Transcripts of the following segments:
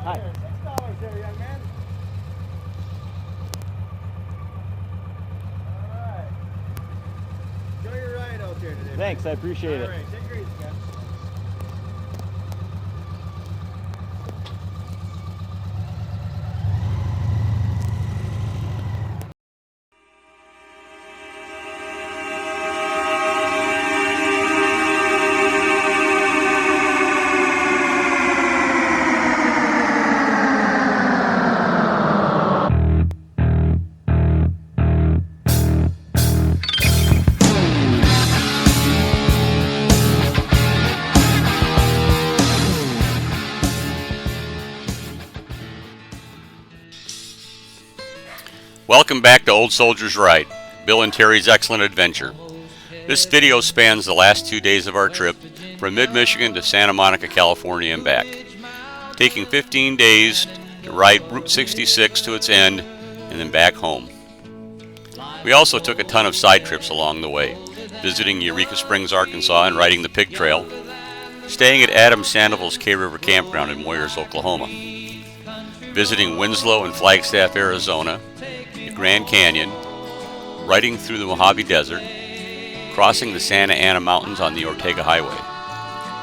Hi. $6 there, young man. All right. Enjoy your ride out there today. Thanks, I appreciate it. All right, take it easy, man. Welcome back to Old Soldier's Ride, Bill and Terry's excellent adventure. This video spans the last 2 days of our trip from mid-Michigan to Santa Monica, California and back, taking 15 days to ride Route 66 to its end and then back home. We also took a ton of side trips along the way, visiting Eureka Springs, Arkansas and riding the Pig Trail, staying at Adam Sandoval's K-River Campground in Moyers, Oklahoma, visiting Winslow and Flagstaff, Arizona, Grand Canyon, riding through the Mojave Desert, crossing the Santa Ana Mountains on the Ortega Highway,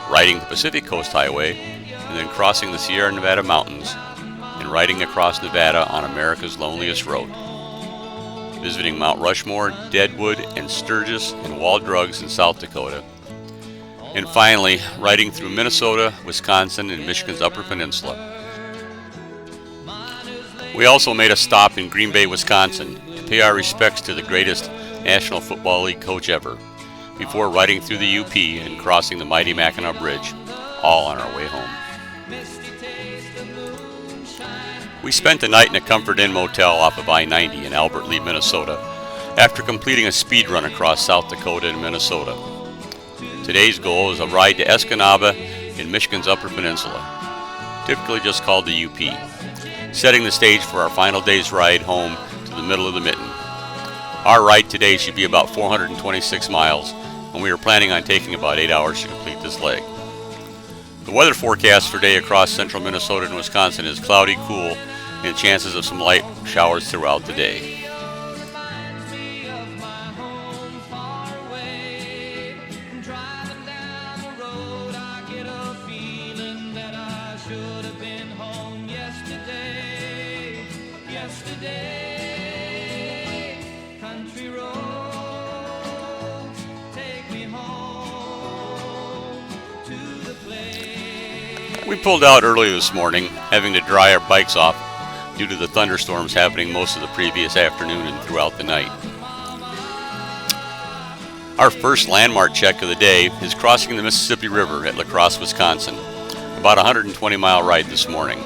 riding the Pacific Coast Highway, and then crossing the Sierra Nevada Mountains and riding across Nevada on America's Loneliest Road, visiting Mt Rushmore, Deadwood, and Sturgis and Wall Drug in South Dakota, and finally riding through Minnesota, Wisconsin, and Michigan's Upper Peninsula. We also made a stop in Green Bay, Wisconsin to pay our respects to the greatest National Football League coach ever, before riding through the UP and crossing the Mighty Mackinaw Bridge, all on our way home. We spent the night in a Comfort Inn motel off of I-90 in Albert Lea, Minnesota, after completing a speed run across South Dakota and Minnesota. Today's goal is a ride to Escanaba in Michigan's Upper Peninsula, typically just called the UP, setting the stage for our final day's ride home to the middle of the mitten. Our ride today should be about 426 miles, and we are planning on taking about 8 hours to complete this leg. The weather forecast for today across central Minnesota and Wisconsin is cloudy, cool, and chances of some light showers throughout the day. We pulled out early this morning, having to dry our bikes off due to the thunderstorms happening most of the previous afternoon and throughout the night. Our first landmark check of the day is crossing the Mississippi River at La Crosse, Wisconsin, about a 120-mile ride this morning.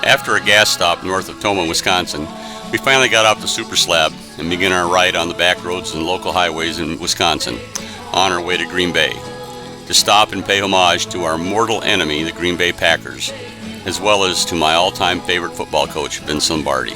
After a gas stop north of Tomah, Wisconsin, we finally got off the super slab and began our ride on the back roads and local highways in Wisconsin on our way to Green Bay to stop and pay homage to our mortal enemy, the Green Bay Packers, as well as to my all-time favorite football coach, Vince Lombardi.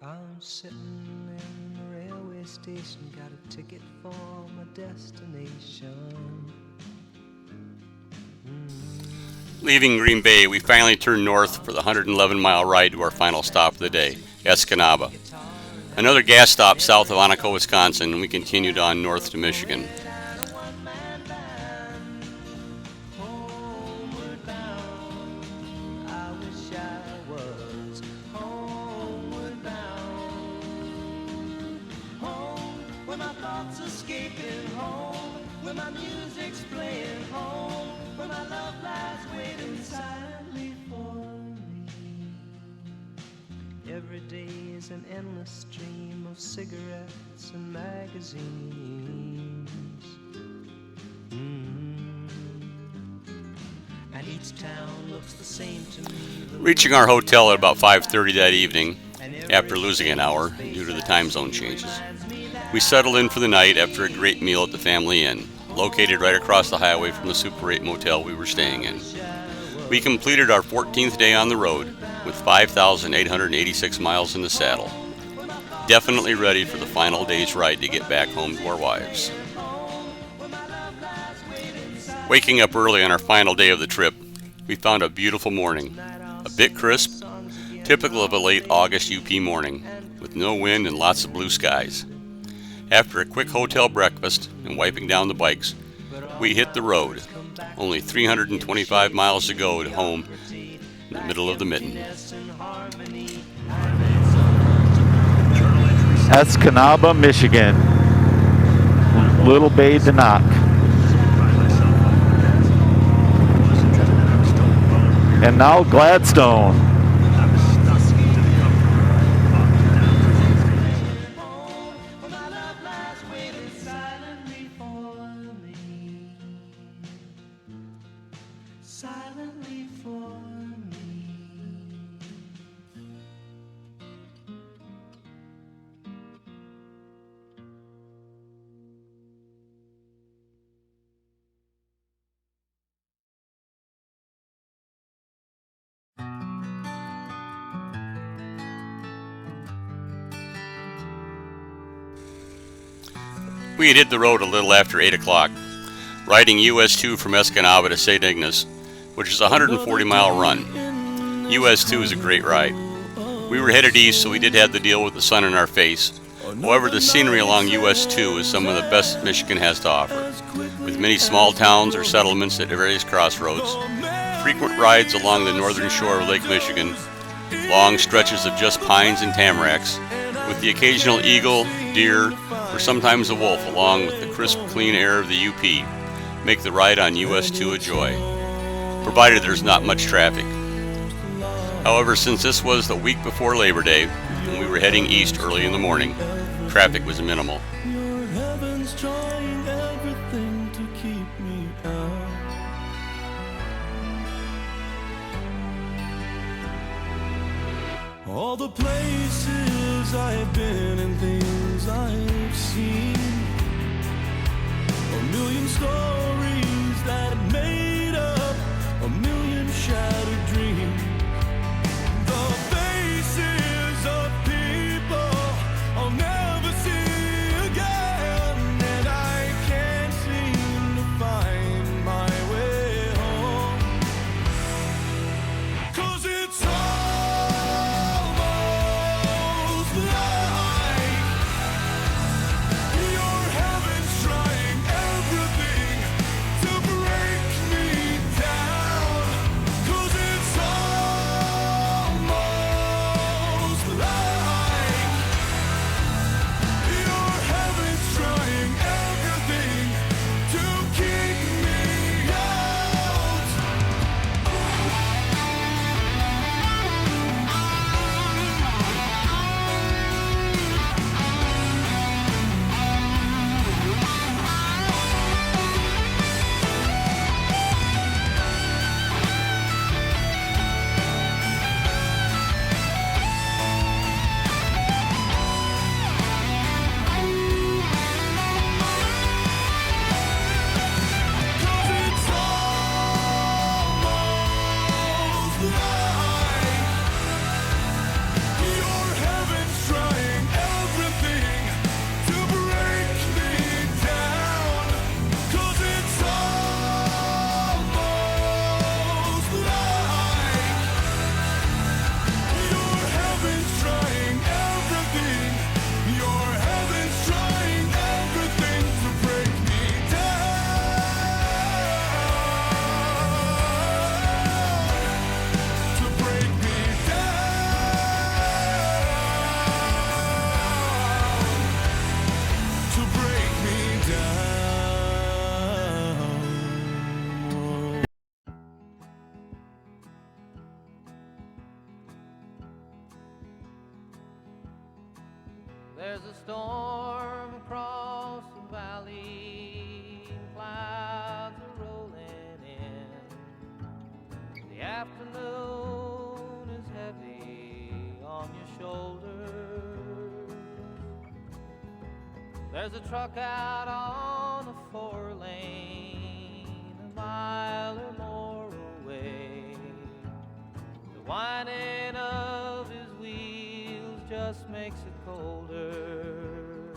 I'm sitting in the railway station, got a ticket for my destination. Leaving Green Bay, we finally turned north for the 111-mile ride to our final stop of the day, Escanaba. Another gas stop south of Onondaga, Wisconsin, and we continued on north to Michigan. Every day is an endless stream of cigarettes and magazines. And each town looks the same to me. Reaching our hotel at about 5:30 that evening, after losing an hour due to the time zone changes. We settled in for the night after a great meal at the Family Inn, located right across the highway from the Super 8 motel we were staying in. We completed our 14th day on the road with 5,886 miles in the saddle. Definitely ready for the final day's ride to get back home to our wives. Waking up early on our final day of the trip, we found a beautiful morning. A bit crisp, typical of a late August UP morning, with no wind and lots of blue skies. After a quick hotel breakfast and wiping down the bikes, we hit the road. Only 325 miles to go to home in the middle of the mitten. Escanaba, Michigan. Little Bay to knock. And now Gladstone. We had hit the road a little after 8 o'clock, riding US 2 from Escanaba to St. Ignace, which is a 140-mile run. US 2 is a great ride. We were headed east, so we did have to deal with the sun in our face. However, the scenery along US 2 is some of the best Michigan has to offer, with many small towns or settlements at various crossroads, frequent rides along the northern shore of Lake Michigan, long stretches of just pines and tamaracks, with the occasional eagle, deer, or sometimes a wolf along with the crisp, clean air of the UP, make the ride on US 2 a joy, provided there's not much traffic. However, since this was the week before Labor Day, and we were heading east early in the morning, traffic was minimal. All the places I've been and things I've seen, a million stories that made up a million shattered dreams. The faces of people I'll never see again, and I can't seem to find my way home, 'cause it's There's a storm across the valley, clouds are rolling in. The afternoon is heavy on your shoulders. There's a truck out on a 4-lane, a mile or more away. The whining of his wheels just makes it colder.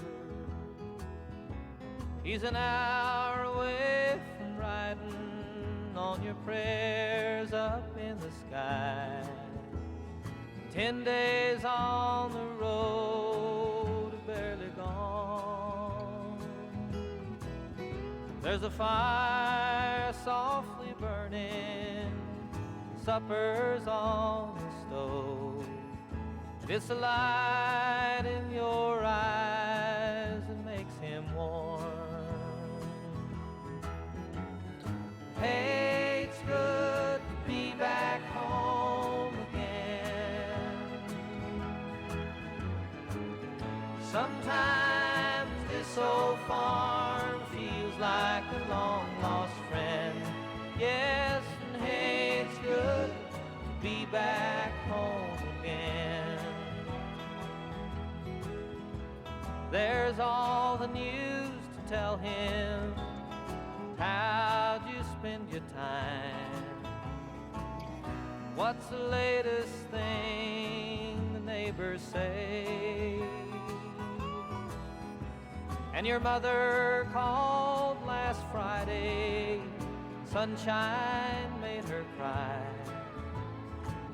He's an hour away from riding on your prayers up in the sky. 10 days on the road, barely gone. There's a fire softly burning, supper's on the stove. It's the light in your eyes that makes him warm. Hey, it's good to be back home again. Sometimes this old farm feels like a long lost friend. Yes, and hey, it's good to be back home again. There's all the news to tell him. How'd you spend your time? What's the latest thing the neighbors say? And your mother called last Friday. Sunshine made her cry.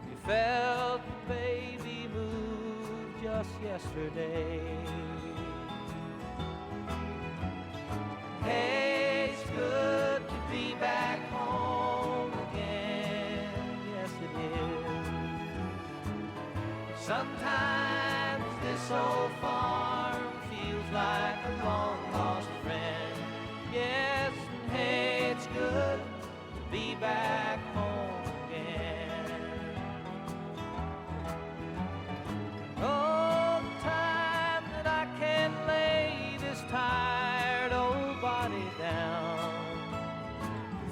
You felt the baby move just yesterday. Hey, it's good to be back home again. Yes, it is. Sometimes this old farm feels like a long lost friend. Yes, and hey, it's good to be back home again. Oh, the time that I can lay this tired old body down,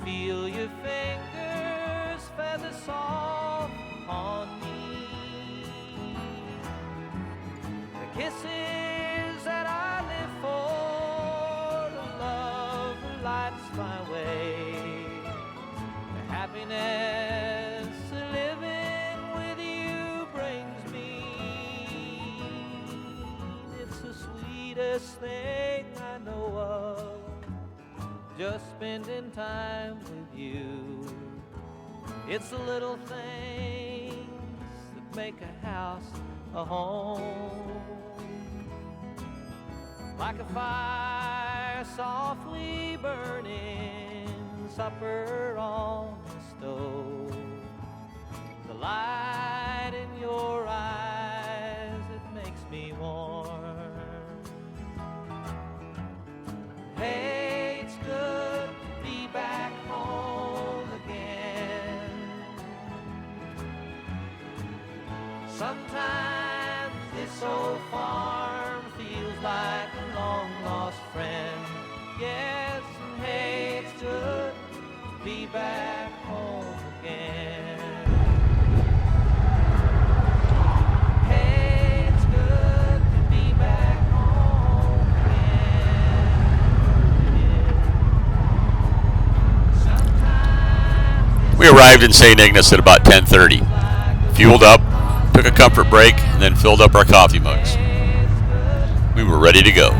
feel your fingers feather soft on me. The kisses that I live for, the love that lights my way, the happiness of living with you brings me. It's the sweetest thing I know of, just spending time with you. It's the little things that make a house a home. Like a fire softly burning, supper on the stove. The light in your eyes, it makes me warm. Hey, it's good to be back home again. Sometimes this old farm feels like a long lost friend. Yes, and hey, it's good to be back home again. Hey, it's good to be back home again. Sometimes We arrived in St. Ignace at about 10:30. Fueled up, took a comfort break, and then filled up our coffee mugs. We were ready to go.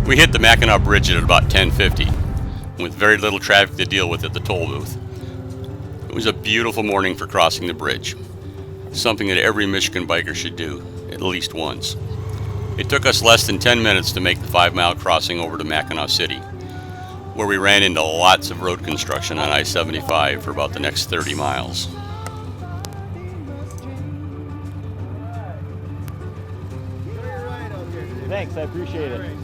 We hit the Mackinaw Bridge at about 10:50, with very little traffic to deal with at the toll booth. It was a beautiful morning for crossing the bridge, something that every Michigan biker should do at least once. It took us less than 10 minutes to make the 5-mile crossing over to Mackinaw City, where we ran into lots of road construction on I-75 for about the next 30 miles. Enjoy your ride out there today. Thanks, I appreciate it.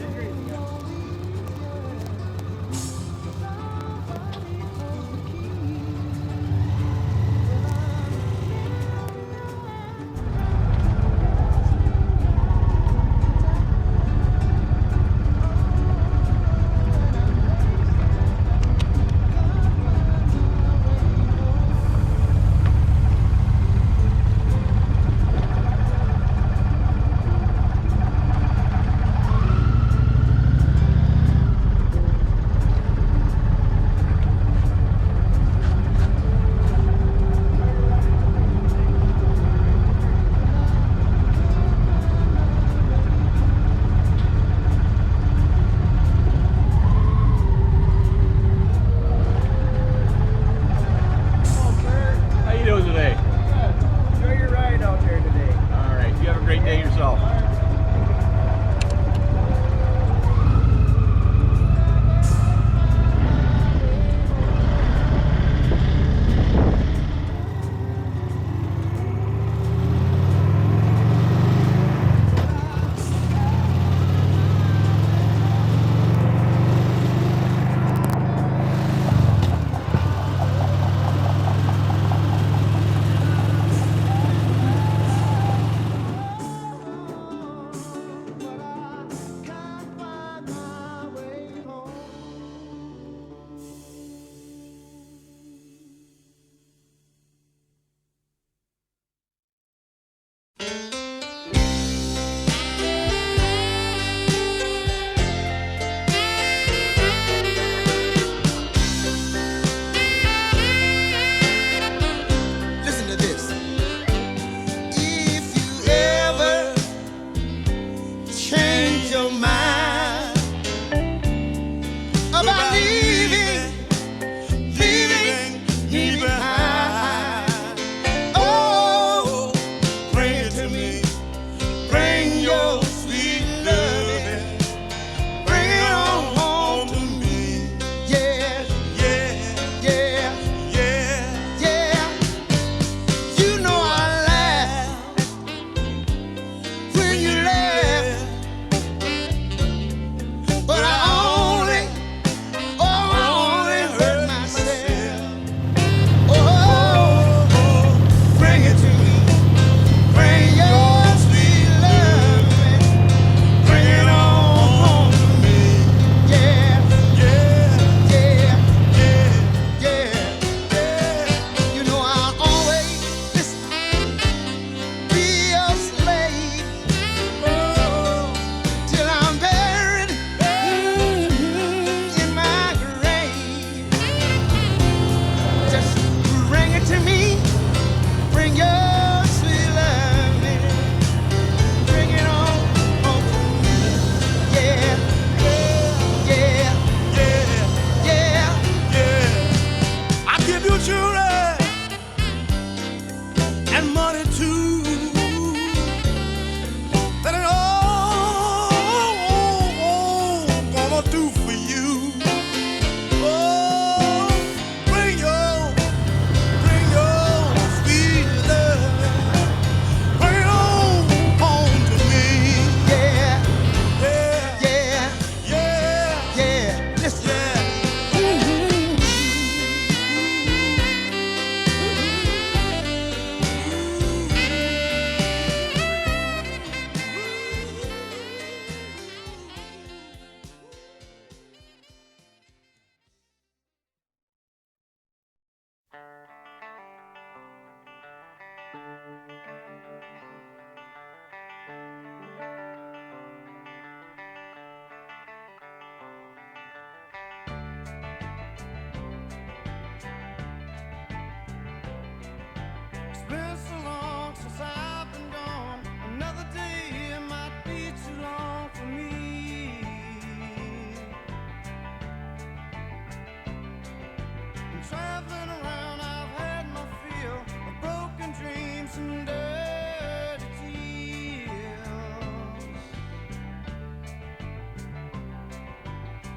Traveling around, I've had my fill of broken dreams and dirty tears.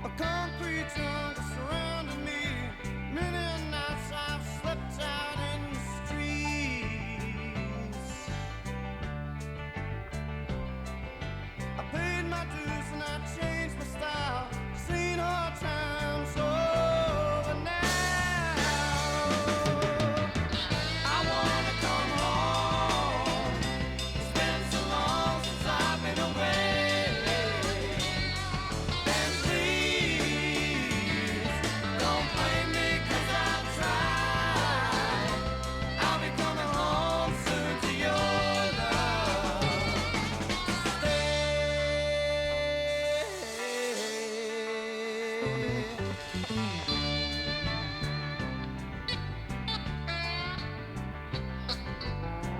A concrete jungle surrounded me. Many nights I've slept out in the streets. I paid my dues and I changed my style. Seen hard times over now. I wanna come home. It's been so long since I've been away. And please don't blame me 'cause I've tried. I'll be coming home soon to your love.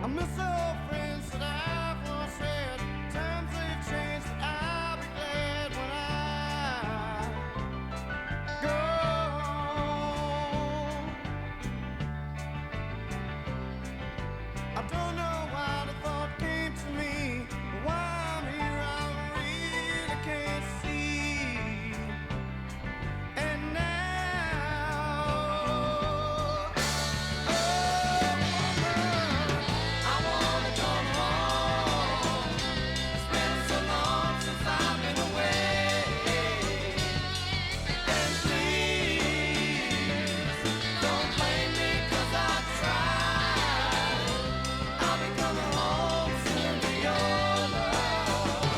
I miss the old friends that I've once had. Times they've changed, but I'll be glad when I go. I don't know why the thought came to me, but why I'm here I really can't see. And now, oh woman, I wanna come home. It's been so long since I've been away. And please don't blame me 'cause I've tried. I'll be coming home soon to your love.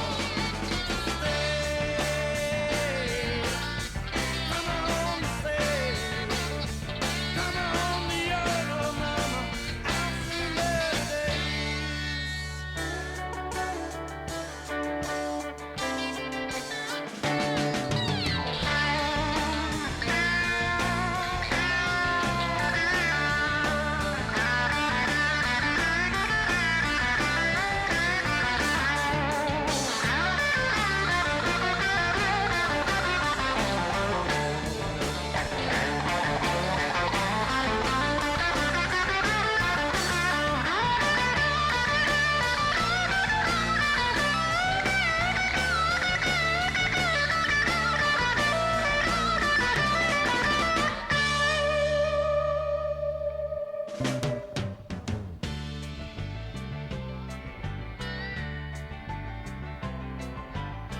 Stay, coming home to stay, coming home to your love, mama. I've seen better days.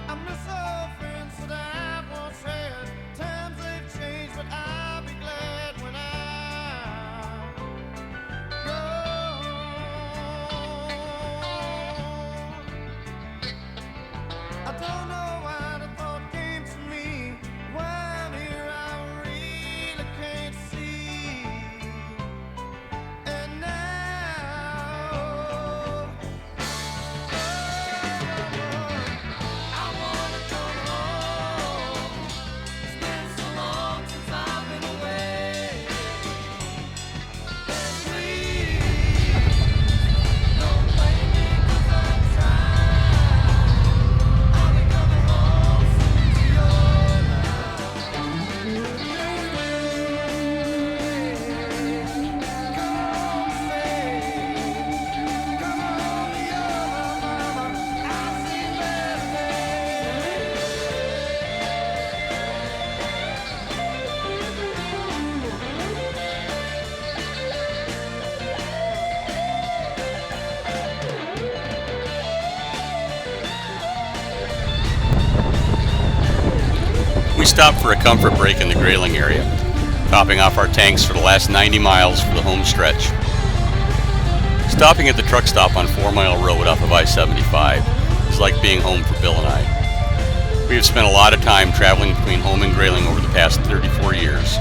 I miss old friends that I've once had. Times they've changed, but I'll be glad when I go. I don't know why the thought came to me. Why I'm here, I really can't see. And now, I wanna come home. It's been so long since I've been away. And please don't blame me 'cause I've tried. I'll be coming home soon to your love. Come on, stay. Come on to your love, mama. I've seen better days. We stopped for a comfort break in the Grayling area, topping off our tanks for the last 90 miles for the home stretch. Stopping at the truck stop on 4 Mile Road off of I-75 is like being home for Bill and I. We have spent a lot of time traveling between home and Grayling over the past 34 years.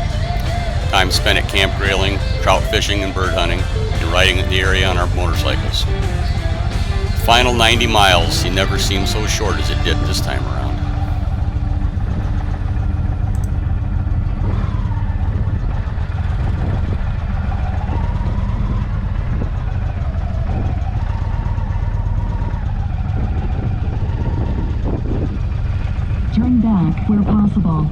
Time spent at Camp Grayling, trout fishing and bird hunting, and riding in the area on our motorcycles. The final 90 miles seem never seemed so short as it did this time around. Turn back where possible.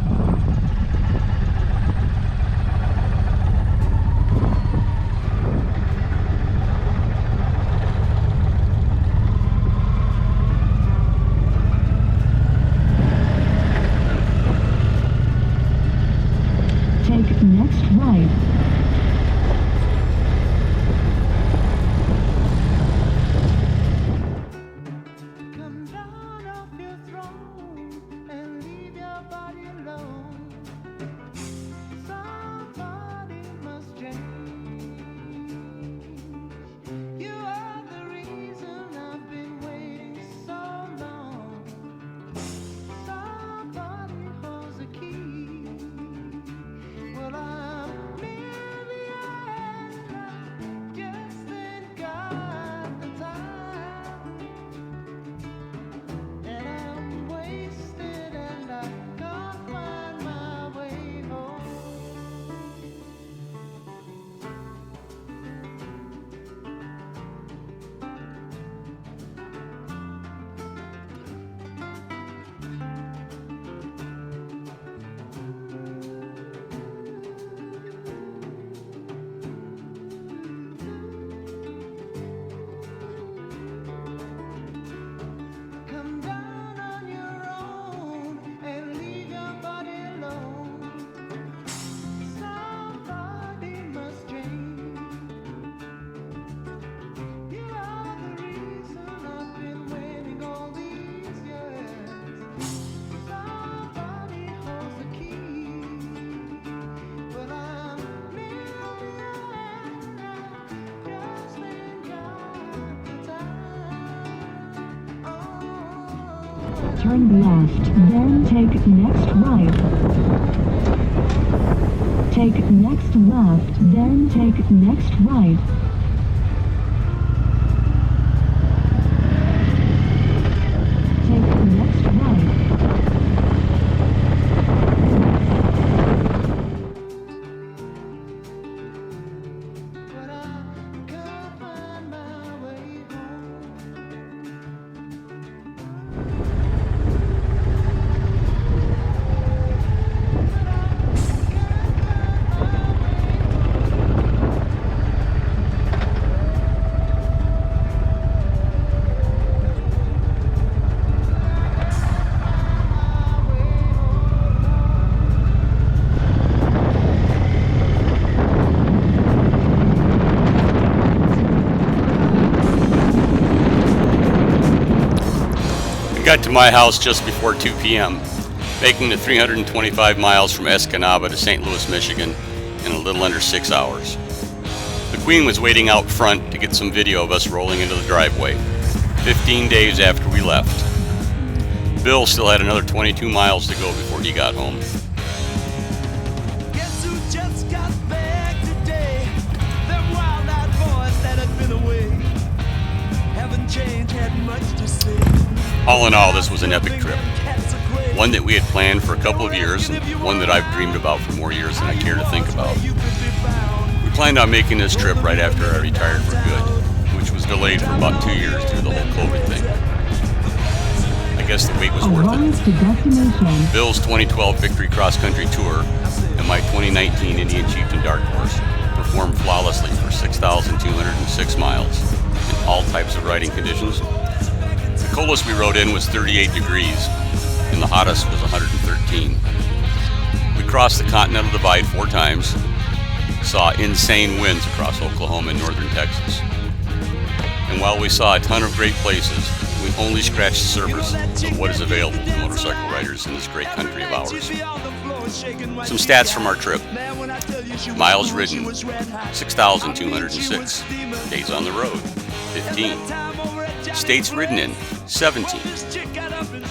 turn left, then take next right. Take next left, then take next right. Take next right. Got to my house just before 2 p.m., making the 325 miles from Escanaba to St. Louis, Michigan in a little under 6 hours. The Queen was waiting out front to get some video of us rolling into the driveway, 15 days after we left. Bill still had another 22 miles to go before he got home. Guess who just got back today? Them wild-eyed boys that had been away haven't changed, had much to say. All in all, this was an epic trip. One that we had planned for a couple of years, and one that I've dreamed about for more years than I care to think about. We planned on making this trip right after I retired for good, which was delayed for about 2 years due to the whole COVID thing. I guess the wait was worth it. Bill's 2012 Victory Cross Country Tour and my 2019 Indian Chieftain Dark Horse performed flawlessly for 6,206 miles in all types of riding conditions. The coldest we rode in was 38 degrees, and the hottest was 113. We crossed the Continental Divide 4 times, saw insane winds across Oklahoma and northern Texas. And while we saw a ton of great places, we only scratched the surface of what is available to motorcycle riders in this great country of ours. Some stats from our trip. Miles ridden, 6,206. Days on the road, 15. States ridden in, 17.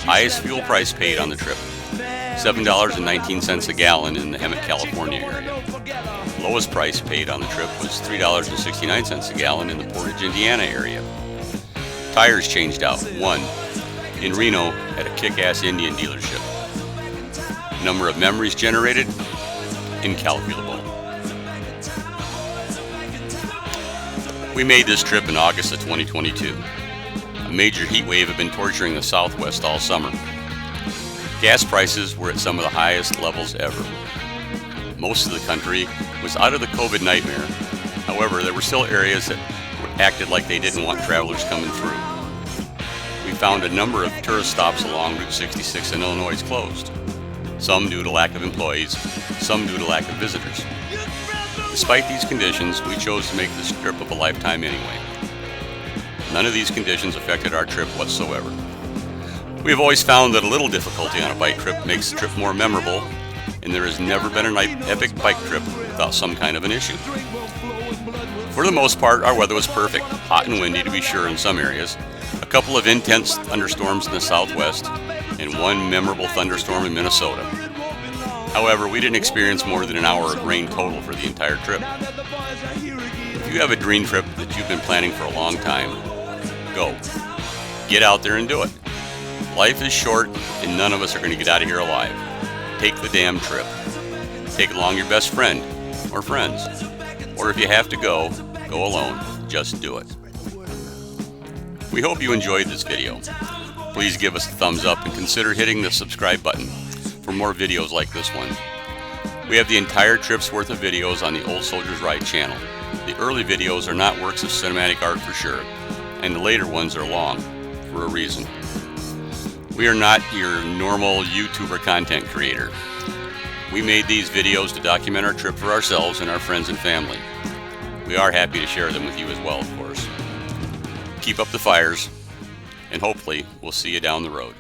Highest fuel price paid on the trip, $7.19 a gallon in the Emmett, California area. Lowest price paid on the trip was $3.69 a gallon in the Portage, Indiana area. Tires changed out, 1, in Reno at a kick-ass Indian dealership. Number of memories generated, incalculable. We made this trip in August of 2022. A major heat wave had been torturing the Southwest all summer. Gas prices were at some of the highest levels ever. Most of the country was out of the COVID nightmare. However, there were still areas that acted like they didn't want travelers coming through. We found a number of tourist stops along Route 66 in Illinois closed. Some due to lack of employees, some due to lack of visitors. Despite these conditions, we chose to make this trip of a lifetime anyway. None of these conditions affected our trip whatsoever. We have always found that a little difficulty on a bike trip makes the trip more memorable, and there has never been an epic bike trip without some kind of an issue. For the most part, our weather was perfect, hot and windy to be sure in some areas, a couple of intense thunderstorms in the southwest, and one memorable thunderstorm in Minnesota. However, we didn't experience more than an hour of rain total for the entire trip. If you have a dream trip that you've been planning for a long time, go. Get out there and do it. Life is short, and none of us are going to get out of here alive. Take the damn trip. Take along your best friend or friends. Or if you have to go, go alone. Just do it. We hope you enjoyed this video. Please give us a thumbs up and consider hitting the subscribe button for more videos like this one. We have the entire trip's worth of videos on the Old Soldiers Ride channel. The early videos are not works of cinematic art for sure, and the later ones are long, for a reason. We are not your normal YouTuber content creator. We made these videos to document our trip for ourselves and our friends and family. We are happy to share them with you as well, of course. Keep up the fires, and hopefully we'll see you down the road.